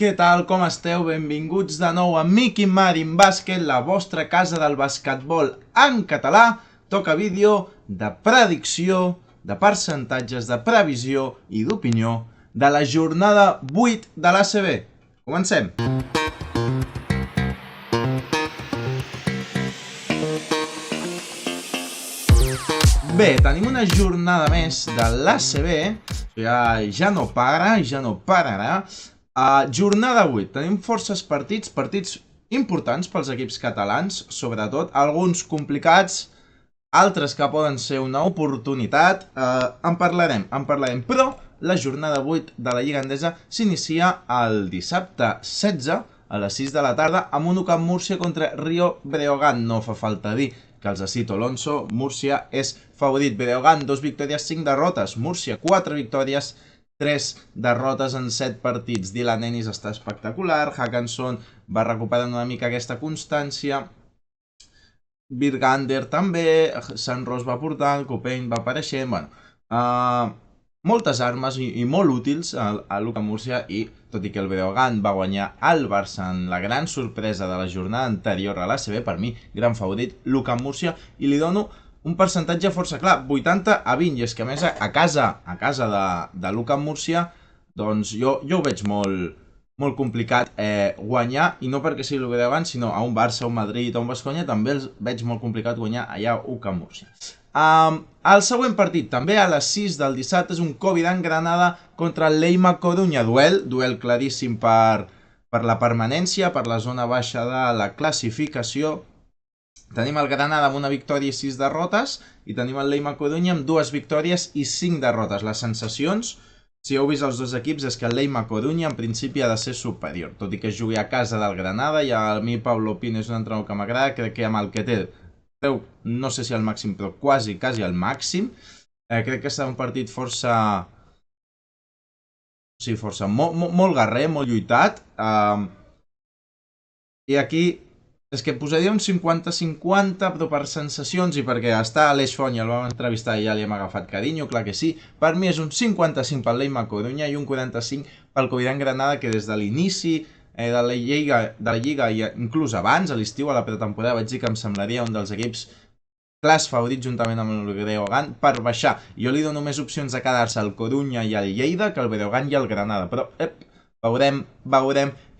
Què tal, com esteu? Benvinguts de nou a Miqui Marin Bàsquet, la vostra casa del basquetbol en català. Toca vídeo de predicció, de percentatges, de previsió i d'opinió de la jornada 8 de l'ACB. Comencem! Bé, tenim una jornada més de l'ACB, ja no para, ja no pararà. Jornada 8, tenim forces partits importants pels equips catalans, sobretot, alguns complicats, altres que poden ser una oportunitat, en parlarem, però la jornada 8 de la Lliga Endesa s'inicia el dissabte 16 a les 6 de la tarda amb un UCAM Múrcia contra Rio Breogán. No fa falta dir que els de Cito Alonso, Múrcia és favorit. Breogán, 2 victòries, 5 derrotes. Múrcia, 4 victòries, 3 derrotes en 7 partits. Dylan Ennis està espectacular, Hackanson va recuperant una mica aquesta constància, Virgander també, Sant Ros va portant, Copain va apareixent, bueno, moltes armes i molt útils a l'UCAM Múrcia, i tot i que el Breogán va guanyar el Barça en la gran sorpresa de la jornada anterior a l'ACB, per mi, gran favorit, l'UCAM Múrcia, i li dono un percentatge força clar, 80-20, i és que a més a casa de l'UCAM Múrcia, doncs jo ho veig molt complicat guanyar, i no perquè sigui el Breogán, sinó a un Barça, a un Madrid, a un Baskonia, també els veig molt complicat guanyar allà a UCAM Múrcia. El següent partit, també a les 6 del dissabte, és un Covidan Granada contra el Leima Corunya. Duel claríssim per la permanència, per la zona baixa de la classificació. Tenim el Granada amb una victòria i 6 derrotes, i tenim el Leima Corunya amb 2 victòries i 5 derrotes. Les sensacions, si heu vist els dos equips, és que el Leima Corunya en principi ha de ser superior, tot i que jugui a casa del Granada, i a mi Pablo Pino és un entrenador que m'agrada, crec que amb el que té, no sé si al màxim, però quasi al màxim. Crec que serà un partit força... Sí, força, molt guerrer, molt lluitat. I aquí és que posaria un 50-50, però per sensacions, i perquè està Aleix Font i el vam entrevistar i ja li hem agafat carinyo, clar que sí. Per mi és un 55 pel Leima Corunya i un 45 pel Covidan Granada, que des de l'inici de la Lliga, i inclús abans, a l'estiu, a la pretemporada, vaig dir que em semblaria un dels equips clars favorits juntament amb el Breogán per baixar. Jo li dono més opcions de quedar-se al Corunya i al Lleida que al Breogán i al Granada, però veurem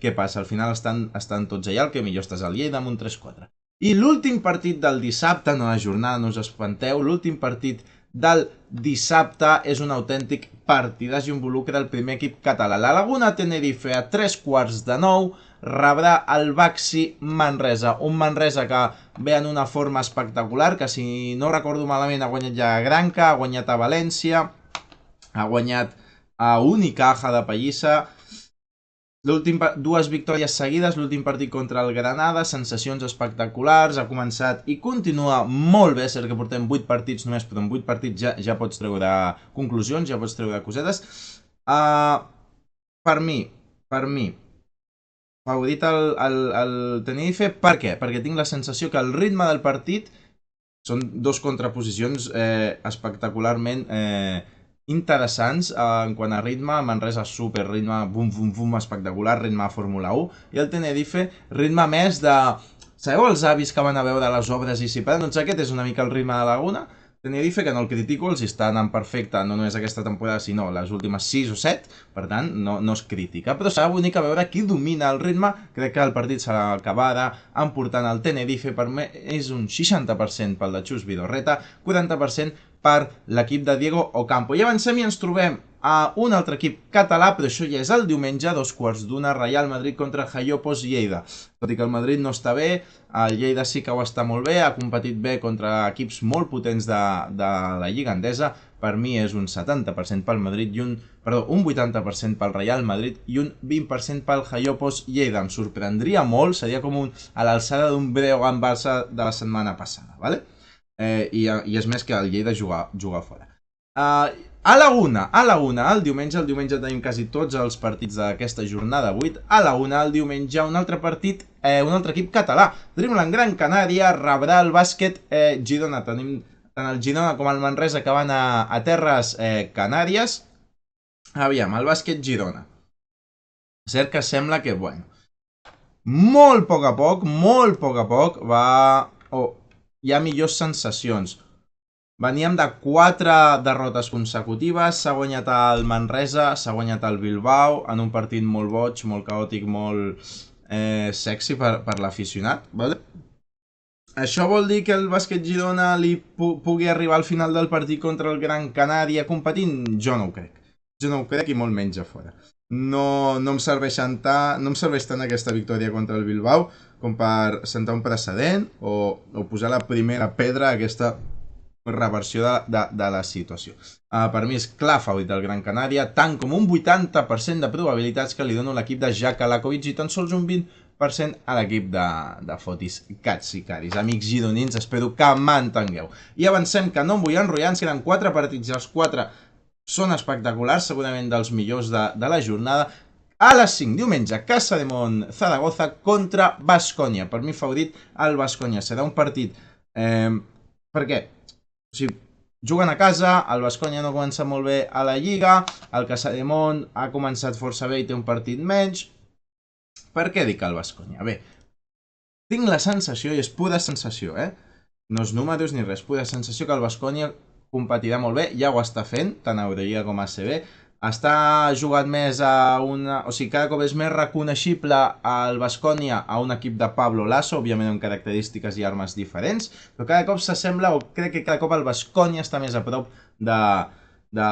què passa. Al final estan tots allà, el que millor estàs al Lleida amb un 3-4. I l'últim partit del dissabte, no la jornada, no us espanteu, l'últim partit del dissabte és un autèntic partidàs i involucra el primer equip català. La Laguna Tenerife a 3:15 rebrà el Baxi Manresa, un Manresa que ve en una forma espectacular, que si no recordo malament ha guanyat ja a Granca, ha guanyat a València, ha guanyat a Unicaja de Pallissa, dues victòries seguides, l'últim partit contra el Granada, sensacions espectaculars, ha començat i continua molt bé, cert que portem 8 partits només, però en 8 partits ja pots treure conclusions, ja pots treure cosetes. Per mi, favorit el Tenerife. Per què? Perquè tinc la sensació que el ritme del partit són dos contraposicions espectacularment interessants en quant a ritme. Manresa super ritme, bum, espectacular, ritme Fórmula 1, i el Tenerife ritme més de... Sabeu els avis que van a veure les obres i s'hi paren? Doncs aquest és una mica el ritme de Laguna. Tenerife, que no el critico, els està anant perfecte, no només aquesta temporada, sinó les últimes 6 o 7, per tant, no es critica. Però serà bonic a veure qui domina el ritme. Crec que el partit serà acabarà emportant el Tenerife. Per mi és un 60% pel de Chus Vidorreta, 40% per l'equip de Diego Ocampo. I avancem i ens trobem a un altre equip català, però això ja és el diumenge, a 2:15, Real Madrid contra Jaiopos Lleida. Tot i que el Madrid no està bé, el Lleida sí que ho està molt bé, ha competit bé contra equips molt potents de la Lliga Endesa. Per mi és un 70% pel Madrid, un 80% pel Real Madrid i un 20% pel Jaiopos Lleida. Em sorprendria molt, seria com a l'alçada d'un Breogán Barça de la setmana passada, ¿vale? I és més que el Lleida jugar fora. A la una, el diumenge tenim quasi tots els partits d'aquesta jornada 8. A la una, el diumenge, un altre partit, un altre equip català. Dreamland Gran Canària rebrà el bàsquet Girona. Tenim tant el Girona com el Manresa que van a terres canàries. Aviam, el bàsquet Girona. cert que sembla que, bueno, molt a poc hi ha millors sensacions. Veníem de 4 derrotes consecutives, s'ha guanyat el Manresa, s'ha guanyat el Bilbao, en un partit molt boig, molt caòtic, molt sexy per l'aficionat, vale? Això vol dir que el bàsquet Girona li pugui arribar al final del partit contra el Gran Canària competint? Jo no ho crec. Jo no ho crec i molt menys a fora. No em serveix tant aquesta victòria contra el Bilbao com per sentar un precedent o posar la primera pedra a aquesta reversió de la situació. Per mi és clar favorit del Gran Canària, tant com un 80% de probabilitats que li dono l'equip de Jaka Lakovic i tan sols un 20% a l'equip de Fotis Katsikaris. Amics gironins, espero que m'entengueu. I avancem, que no em vull enrotllar, ens queden 4 partits i els 4 són espectaculars, segurament dels millors de la jornada. A les 5, diumenge, Casademont Zaragoza contra Baskonia. Per mi favorit el Baskonia. Serà un partit... per què? O sigui, juguen a casa, el Baskonia no comença molt bé a la Lliga, el Casademont ha començat força bé i té un partit menys. Per què dic el Baskonia? Bé, tinc la sensació, i és pura sensació, no és números ni res, pura sensació que el Baskonia competirà molt bé, ja ho està fent, tant a Eurolliga com a ACB, està jugat més a una... O sigui, cada cop és més reconeixible el Baskonia a un equip de Pablo Lasso, òbviament amb característiques i armes diferents, però cada cop s'assembla, o crec que cada cop el Baskonia està més a prop de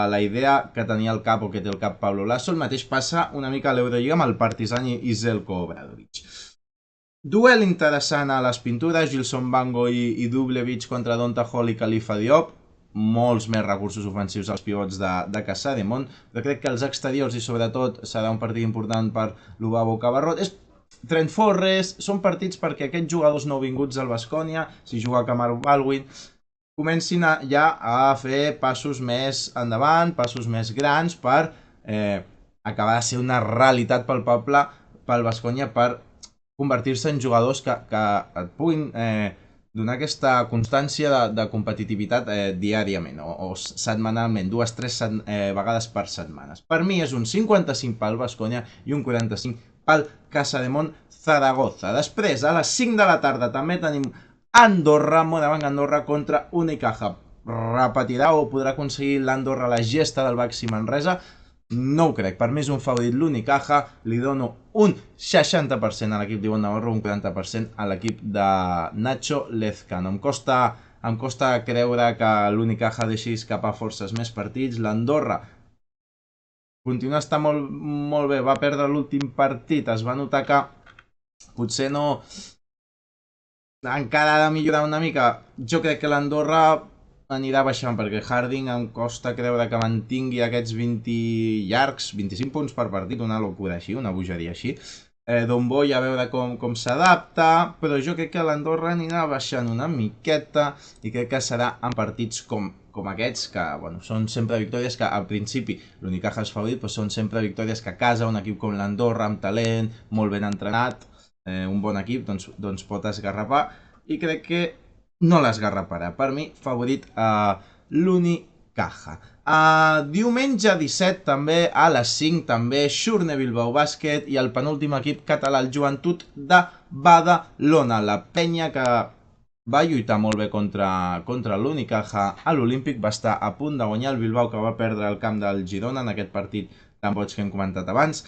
la idea que tenia el cap o que té el cap Pablo Lasso. El mateix passa una mica a l'Eurolliga amb el Partizan i Zeljko Obradovic. Duel interessant a les pintures, Gilson Bango i Dublevic contra Donta Hall i Khalifa Diop. Molts més recursos ofensius als pivots de Casademont, però crec que els exteriors i sobretot serà un partit important per l'Ubabo Cabarrot. Trent Forrest, són partits perquè aquests jugadors nouvinguts al Baskonia, si juga Kamar Baldwin, comencin ja a fer passos més endavant, passos més grans per acabar de ser una realitat palpable pel Baskonia, per convertir-se en jugadors que et puguin donar aquesta constància de competitivitat diàriament o setmanalment, 2-3 vegades per setmanes. Per mi és un 55 pel Baskonia i un 45 pel Casademont Zaragoza. Després, a les 5 de la tarda, també tenim Andorra, Morabanc Andorra contra Unicaja. Repetirà o podrà aconseguir l'Andorra la gesta del Baxi Manresa? No ho crec, per mi és un favorit l'Unicaja, li dono un 60% a l'equip d'Ivon Navarro, un 40% a l'equip de Nacho Lezcano. Em costa creure que l'Unicaja deixi escapar forces més partits. L'Andorra continua a estar molt bé, va perdre l'últim partit, es va notar que potser no... encara ha de millorar una mica. Jo crec que l'Andorra anirà baixant, perquè Harding em costa creure que mantingui aquests 20 llargs, 25 punts per partit, una locura així, una bogeria així. Don Boy a veure com s'adapta, però jo crec que l'Andorra anirà baixant una miqueta i crec que serà en partits com aquests, que bueno, són sempre victòries que al principi l'Unicaja és favorit, però són sempre victòries que a casa un equip com l'Andorra, amb talent, molt ben entrenat, un bon equip, doncs pot esgarrapar, i crec que no l'esgarraparà. Per mi, favorit l'Unicaja. Diumenge 17 també, a les 5 també, Xurne Bilbao Bàsquet i el penúltim equip català, el Joventut de Badalona. La penya que va lluitar molt bé contra l'Unicaja a l'Olímpic, va estar a punt de guanyar el Bilbao, que va perdre el camp del Girona en aquest partit tan boig que hem comentat abans.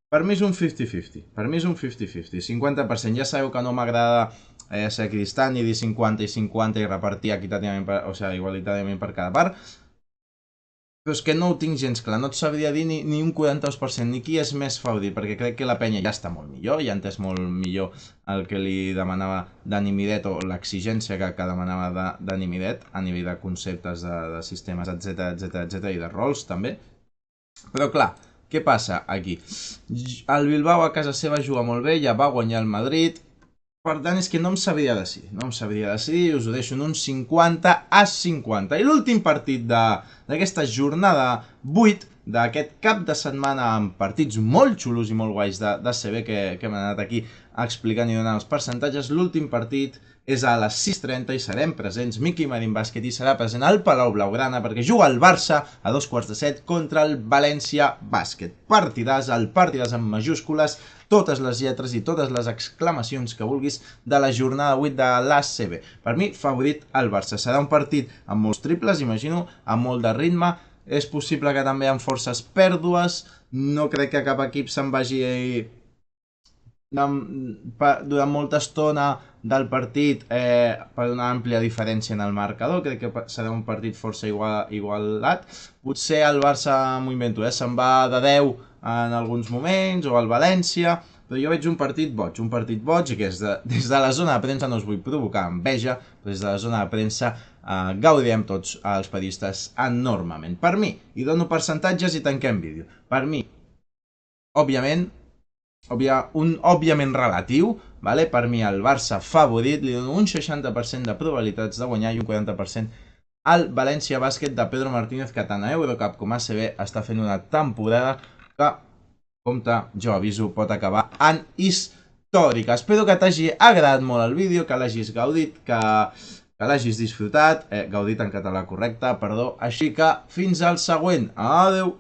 Per mi és un 50-50. Per mi és un 50-50. 50%. Ja sabeu que no m'agrada ser equidistant i dir 50 i 50 i repartir equitativament, igualitàriament per cada part. Però és que no ho tinc gens clar. No et sabria dir ni un 42% ni qui és més favorit, perquè crec que la penya ja està molt millor, ja ha entès molt millor el que li demanava Dani Miret o l'exigència que demanava Dani Miret a nivell de conceptes, de sistemes, etc i de rols també. Però clar, què passa aquí? El Bilbao a casa seva juga molt bé, ja va guanyar el Madrid. Per tant, és que no em sabria decidir. No em sabria decidir, us ho deixo en un 50-50. I l'últim partit d'aquesta jornada 8 d'aquest cap de setmana amb partits molt xulos i molt guais d'ACB que hem anat aquí explicant i donant els percentatges. L'últim partit és a les 6:30 i serem presents Miqui Marín Bàsquet i serà present al Palau Blaugrana perquè juga el Barça a 2:15 contra el València Bàsquet. Partidàs, el partidàs amb majúscules, totes les lletres i totes les exclamacions que vulguis de la jornada 8 de l'ACB. Per mi, favorit el Barça. Serà un partit amb molts triples, imagino, amb molt de ritme. És possible que també amb forces pèrdues. No crec que cap equip se'n vagi durant molta estona del partit per una àmplia diferència en el marcador. Crec que serà un partit força igualat. Potser el Barça, m'ho invento, se'n va de 10 en alguns moments, o el València, però jo veig un partit boig, i que des de la zona de premsa, no us vull provocar enveja, però des de la zona de premsa gaudirem tots els periodistes enormement. Per mi, i dono percentatges i tanquem vídeo, per mi, òbviament relatiu, vale? Per mi el Barça favorit, li dono un 60% de probabilitats de guanyar i un 40% al València Bàsquet de Pedro Martínez, que tant a Eurocup com a ACB està fent una temporada que, compte, jo aviso, pot acabar en històrica. Espero que t'hagi agradat molt el vídeo, que l'hagis gaudit, que l'hagis disfrutat, gaudit en català correcte, perdó. Així que fins al següent. Adeu!